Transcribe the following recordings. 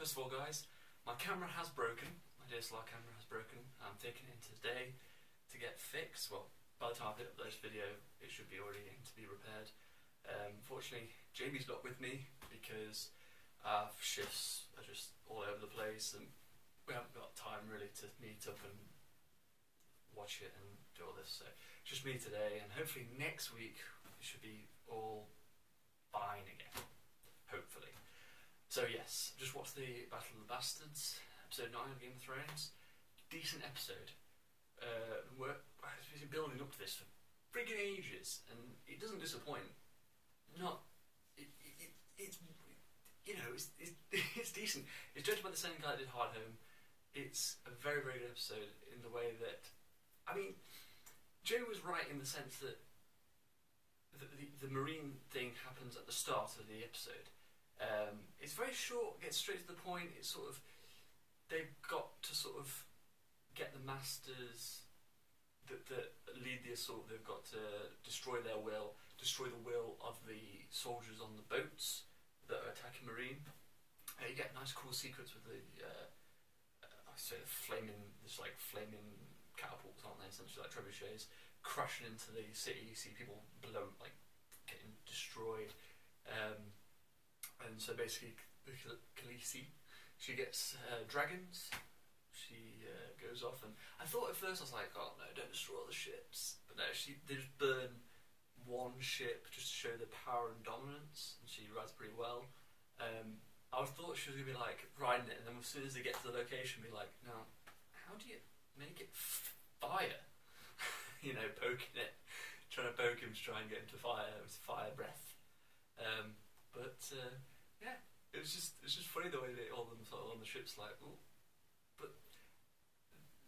First of all, guys, my camera has broken. My DSLR camera has broken. I'm taking it in today to get fixed. Well, by the time I upload this video, it should be already in to be repaired. Unfortunately, Jamie's not with me because our shifts are just all over the place and we haven't got time really to meet up and watch it and do all this. So just me today, and hopefully next week it should be all fine again. Hopefully. So yes, just watched the Battle of the Bastards, episode 9 of Game of Thrones. Decent episode. We've been building up to this for friggin' ages, and it doesn't disappoint. It's decent. It's judged by the same guy that did Hard Home. It's a very, very good episode in the way that, I mean, Joe was right in the sense that the Marine thing happens at the start of the episode. It's very short, gets straight to the point. It's sort of, they've got to sort of get the masters that lead the assault. They've got to destroy their will, destroy the will of the soldiers on the boats that are attacking Marine. You get a nice cool sequence with the flaming catapults, aren't they, essentially like trebuchets, crashing into the city. You see people below, like, getting destroyed. And so basically, Khaleesi, she gets dragons. She goes off, and I thought at first I was like, oh no, don't destroy all the ships. But no, they just burn one ship just to show the power and dominance, and she rides pretty well. I thought she was going to be like riding it, and then as soon as they get to the location, be like, now, how do you make it fire? You know, poking it, trying to poke him to try and get him to fire with fire breath. Yeah, it was just funny the way they all of them sort of on the ships like, ooh. But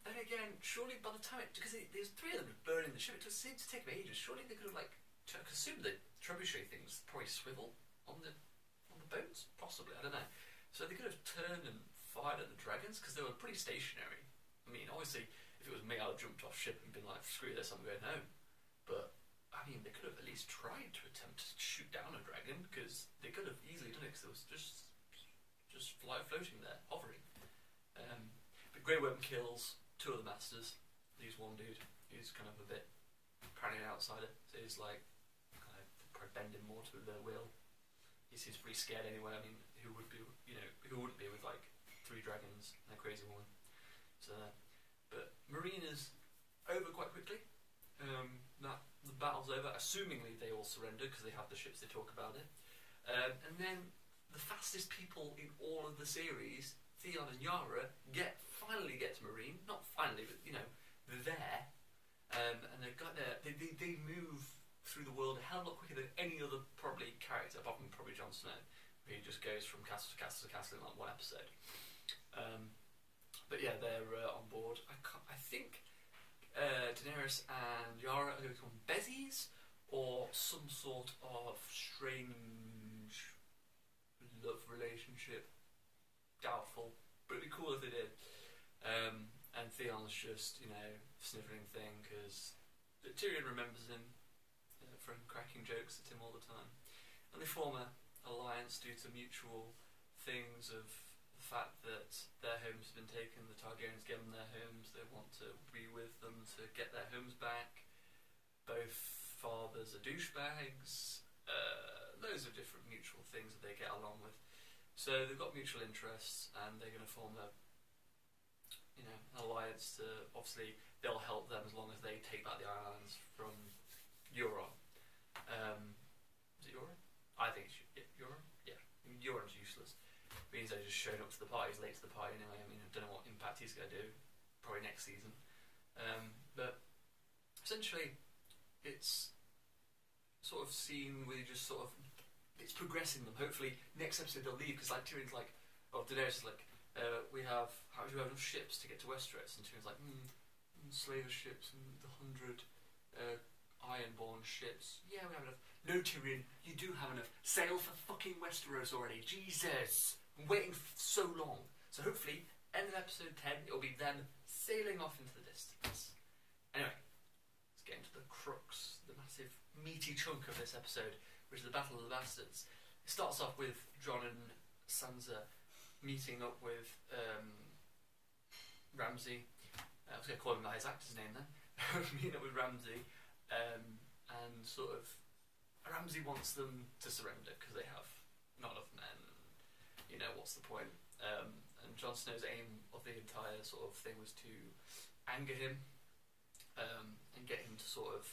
then again, surely by the time because there's three of them burning the ship, it just seemed to take them ages. Surely they could have like, I assume the trebuchet things probably swivel on the boats, possibly, I don't know. So they could have turned and fired at the dragons because they were pretty stationary. I mean, obviously, if it was me, I would have jumped off ship and been like, screw this, I'm going home. But I mean, they could have at least tried to attempt to shoot down a dragon, because they could have easily done it, because it was just floating there, hovering. But Grey Worm kills two of the masters. Leaves one dude who's kind of a bit apparently an outsider, so he's like kind of probably bending more to their will. He seems pretty scared anyway. I mean, who wouldn't be with like 3 dragons and a crazy woman? So, but Marine is over quite quickly. The battle's over. Assumingly they all surrender because they have the ships. They talk about it. And then the fastest people in all of the series, Theon and Yara, finally get to Marine. Not finally, but you know, they're there. And they've got they move through the world a hell of a lot quicker than any other probably character, apart from probably Jon Snow, who just goes from castle to castle to castle in like one episode. But yeah, they're on board. I think Daenerys and Yara are going to become bezies, or some sort of strange love relationship. Doubtful, but it'd be cool if they did. And Theon's just, you know, sniffling thing because Tyrion remembers him from cracking jokes at him all the time. And they form an alliance due to mutual things of the fact that their homes have been taken, the Targaryens give them their homes, they want to be with them to get their homes back. Both fathers are douchebags, loads of different mutual things that they get along with. So they've got mutual interests, and they're going to form an alliance to, obviously, they'll help them as long as they take back the islands from Euron. Is it Euron? I think it's Euron? Yeah. I mean, Euron's useless. Means they're just showing up to the party, he's late to the party anyway. I mean, I don't know what impact he's going to do. Probably next season. But essentially, it's sort of scene where you just sort of, it's progressing them. Hopefully, next episode they'll leave, because like Tyrion's like, Daenerys is like, how do you have enough ships to get to Westeros? And Tyrion's like, slaver ships and the 100 ironborn ships. Yeah, we have enough. No, Tyrion, you do have enough. Sail for fucking Westeros already. Jesus! I'm waiting so long. So hopefully, end of episode 10, it'll be them sailing off into the distance. Anyway, let's get into the crux, the massive meaty chunk of this episode, which is the Battle of the Bastards. It starts off with Jon and Sansa meeting up with Ramsay. I was going to call him by his actor's name then. Meeting up with Ramsay, and sort of Ramsay wants them to surrender because they have not enough men. You know, what's the point? And Jon Snow's aim of the entire sort of thing was to anger him, and get him to sort of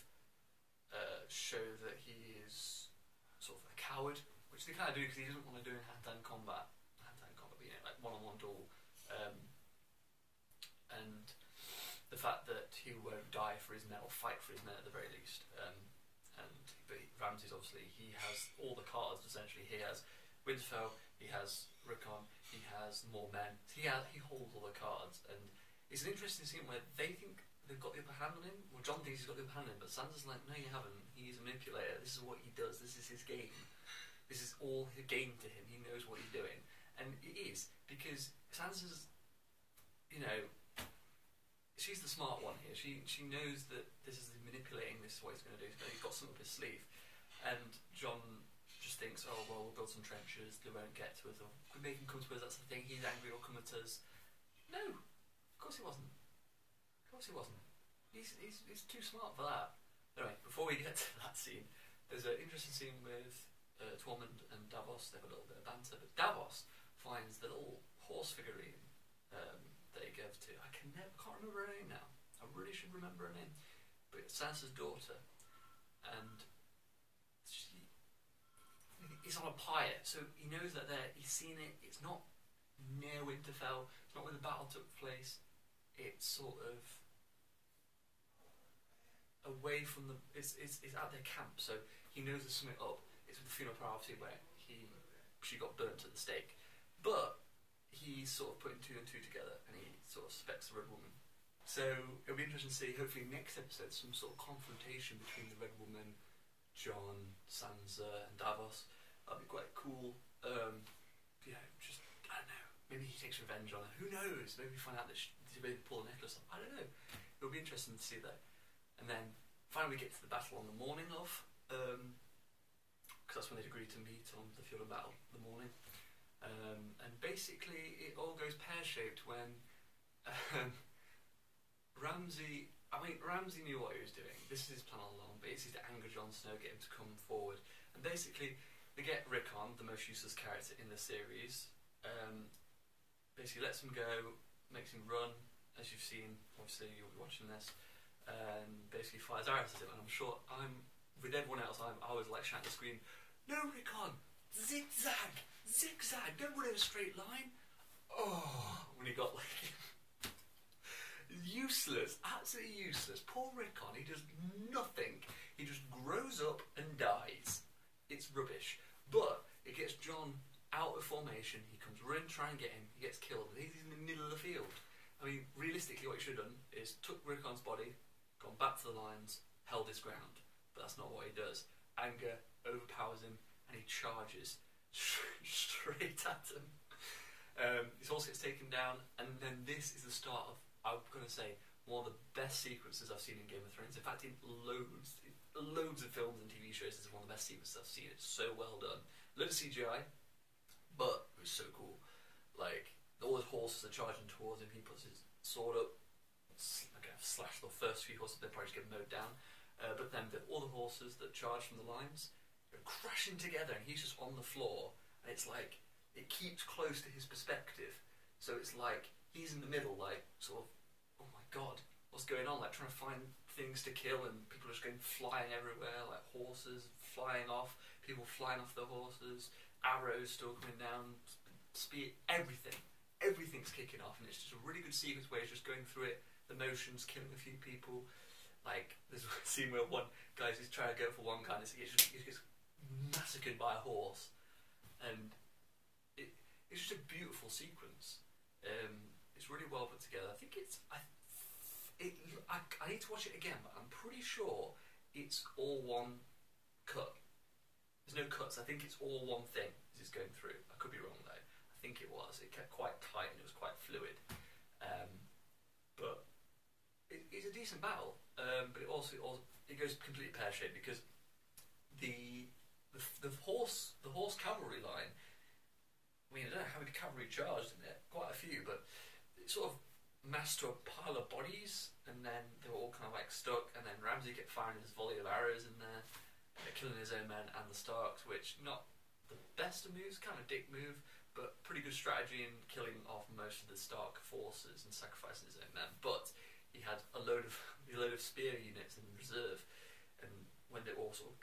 show that he is sort of a coward, which they kind of do because he doesn't want to do in hand-to-hand combat, but you know, like one-on-one duel, and the fact that he won't die for his men or fight for his men at the very least. But Ramsay's obviously, he has all the cards essentially. He has Winterfell, he has Rickon, he has more men. He holds all the cards, and it's an interesting scene where they think they've got the upper hand on him. Well, Jon thinks he's got the upper hand on him, but Sansa's like, no, you haven't. He's a manipulator. This is what he does. This is his game. This is all his game to him. He knows what he's doing, and it is because Sansa's, you know, she's the smart one here. She knows that this is manipulating. This is what he's going to do. He's got something up his sleeve, and Jon just thinks, oh well, we'll build some trenches. They won't get to us. Or we make him come to us. That's the thing. He's angry. He'll come at us. No, of course he wasn't. Of course he wasn't. He's too smart for that. Anyway, before we get to that scene, there's an interesting scene with Tormund and Davos. They have a little bit of banter, but Davos finds the little horse figurine that he gave to. I can't remember her name now. I really should remember her name. But it's Sansa's daughter, and he's on a pyre, so he knows that he's seen it. It's not near Winterfell. It's not where the battle took place. It's sort of away from the. It's at their camp, so he knows there's something up. It's with the funeral prophecy where she got burnt at the stake, but he's sort of putting two and two together, and he sort of suspects the Red Woman. So it'll be interesting to see, hopefully next episode, some sort of confrontation between the Red Woman, Jon, Sansa, and Davos. That'd be quite cool. Yeah, just, I don't know, maybe he takes revenge on her. Who knows? Maybe we find out that she maybe pull the necklace off. I don't know. It'll be interesting to see that. And then finally we get to the battle on the morning of, because that's when they'd agreed to meet on the field of battle, the morning. And basically it all goes pear-shaped when Ramsay knew what he was doing. This is his plan all along, but it's to anger Jon Snow, get him to come forward. And basically they get Rickon, the most useless character in the series, basically lets him go, makes him run, as you've seen, obviously you'll be watching this, and basically fires arrows at him. And I'm sure with everyone else, I was like shouting at the screen, no Rickon, zigzag, zigzag, don't run in a straight line. Oh, when he got like useless, absolutely useless. Poor Rickon, he does nothing. He just grows up and dies. It's rubbish. But it gets Jon out of formation. He comes running, try and get him. He gets killed. And he's in the middle of the field. I mean, realistically, what he should have done is took Rickon's body, gone back to the lines, held his ground. But that's not what he does. Anger overpowers him, and he charges straight at him. His horse gets taken down, and then this is the start of, I'm going to say, one of the best sequences I've seen in Game of Thrones. In fact, in loads of films and TV shows, this is one of the best sequences I've seen. It's so well done. Loads of CGI, but it was so cool. Like, all the horses are charging towards him. He puts his sword up, slash the first few horses, they probably just get mowed down. But then all the horses that charge from the lines are crashing together, and he's just on the floor. And it's like, it keeps close to his perspective. So it's like, he's in the middle, like, sort of, oh my god, what's going on? Like, trying to find things to kill, and people are just going flying everywhere, like horses flying off, people flying off their horses, arrows still coming down, spear, everything's kicking off, and it's just a really good sequence where he's just going through it, the motions, killing a few people. Like, there's a scene where one guy's just trying to go for one guy, and he gets massacred by a horse, and it's just a beautiful sequence. It's really well put together. I think I need to watch it again, but I'm pretty sure it's all one cut. There's no cuts. I think it's all one thing as it's going through. I could be wrong though. I think it was. It kept quite tight and it was quite fluid. But it's a decent battle. But it goes completely pear-shaped because the horse cavalry line. I mean, I don't know how many cavalry charged in it, quite a few, but it sort of massed to a pile of bodies, and then they were all kind of like stuck, and then Ramsay kept firing his volley of arrows in there, killing his own men and the Starks, which not the best of moves, kind of dick move, but pretty good strategy in killing off most of the Stark forces and sacrificing his own men. But he had a load of spear units in reserve, and when they all sort of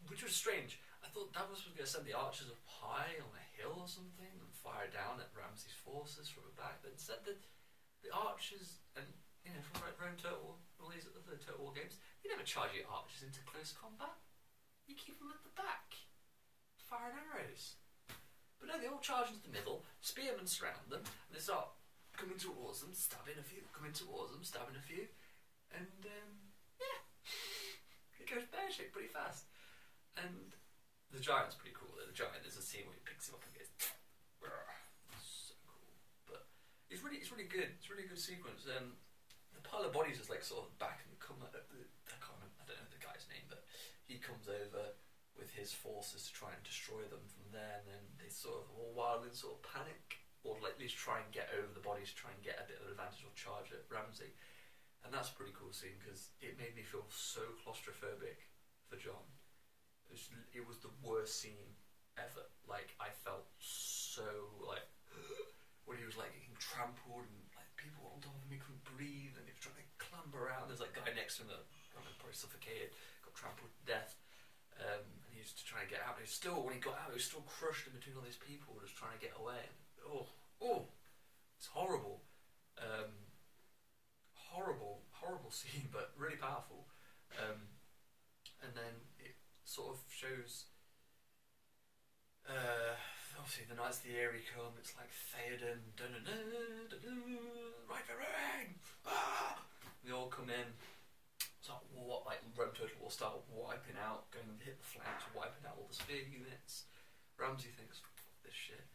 which was strange. I thought Davos was going to send the archers up high on a hill or something and fire down at Ramsay's forces from the back, but instead the archers, and you know, from around Total War, all these other Total War games, you never charge your archers into close combat. You keep them at the back, firing arrows. But no, they all charge into the middle, spearmen surround them, and they start coming towards them, stabbing a few, coming towards them, stabbing a few, and yeah, it goes pear-shaped pretty fast. And the giant's pretty cool. The giant, there's a scene where he picks him up and goes, so cool. But it's really good. It's a really good sequence. The pile of bodies is like sort of back and come at I don't know the guy's name, but he comes over with his forces to try and destroy them from there, and then they sort of all wild in sort of panic, or like at least try and get over the bodies, try and get a bit of an advantage or charge at Ramsay. And that's a pretty cool scene because it made me feel so claustrophobic for Jon. It was the worst scene ever. Like, I felt so like when he was like getting trampled and like people on top of him, he couldn't breathe, and he was trying to clamber around. There's like a guy next to him that probably suffocated, got trampled to death, and he was trying to get out. And he still, when he got out, he was still crushed in between all these people, just trying to get away. And, it's horrible, horrible scene, but really powerful. And then it sort of shows obviously the Knights of the Eyrie come, it's like Theoden, right for ring, they all come in, it's like war, like Rome Total War style, wiping out, going to hit the flanks, wiping out all the spear units. Ramsay thinks, fuck this shit,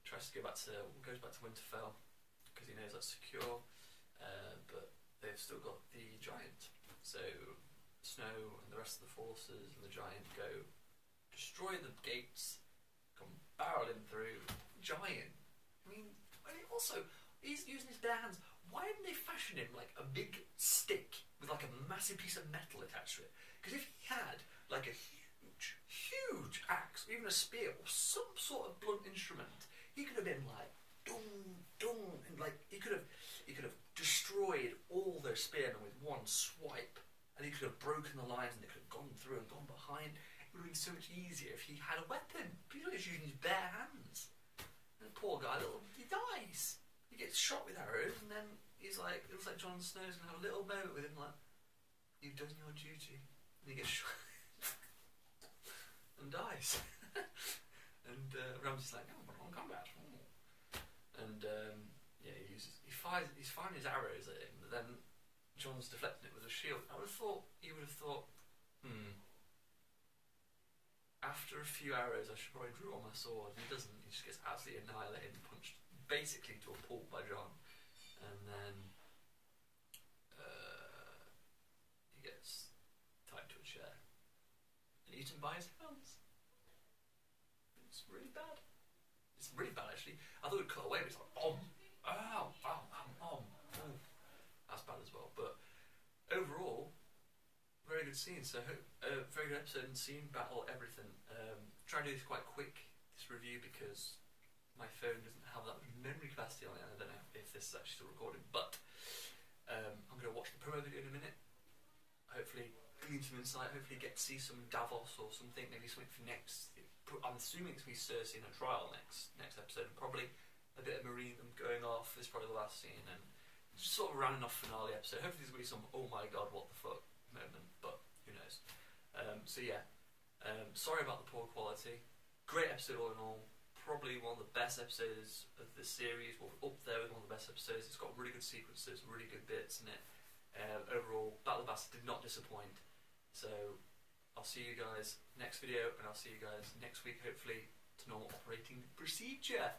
goes back to Winterfell, because he knows that's secure, but they've still got the giant, so Snow and the rest of the forces and the giant go destroy the gates, come barreling through. Giant, I mean, also he's using his bare hands. Why didn't they fashion him like a big stick with like a massive piece of metal attached to it? Because if he had like a huge axe, or even a spear, or some sort of blunt instrument, he could have been like dong dong, and like he could have destroyed all their spearmen with one swipe. And he could have broken the lines, and they could have gone through and gone behind. It would have been so much easier if he had a weapon. But he's just using his bare hands. And the poor guy, he dies. He gets shot with arrows, and then he's like, it looks like Jon Snow's going to have a little moment with him, like, you've done your duty. And he gets shot and dies. And Ramsay's like, oh, but on combat. And yeah, he's firing his arrows at him, but then Jon's deflecting it with a shield. He would have thought, after a few arrows I should probably draw my sword. And he doesn't, he just gets absolutely annihilated and punched basically to a pulp by Jon. And then he gets tied to a chair and eaten by his hounds. It's really bad. It's really bad actually. I thought it would cut away, but it's like, that's bad as well. But overall, very good scene. So very good episode and scene, battle, everything. Try and do this quite quick, this review, because my phone doesn't have that much memory capacity on it, and I don't know if this is actually still recording, but I'm going to watch the promo video in a minute, hopefully glean some insight, hopefully get to see some Davos or something, maybe something for next. I'm assuming it's going to be Cersei in a trial next episode, and probably a bit of Marine them going off is probably the last scene, and just sort of rounding off finale episode. Hopefully there's going to be some oh my god what the fuck moment, but who knows. So yeah, sorry about the poor quality. Great episode all in all, probably one of the best episodes of the series, well, up there with one of the best episodes. It's got really good sequences, really good bits in it. Overall, Battle of the Bastards did not disappoint. So I'll see you guys next video, and I'll see you guys next week, hopefully, to normal operating procedure.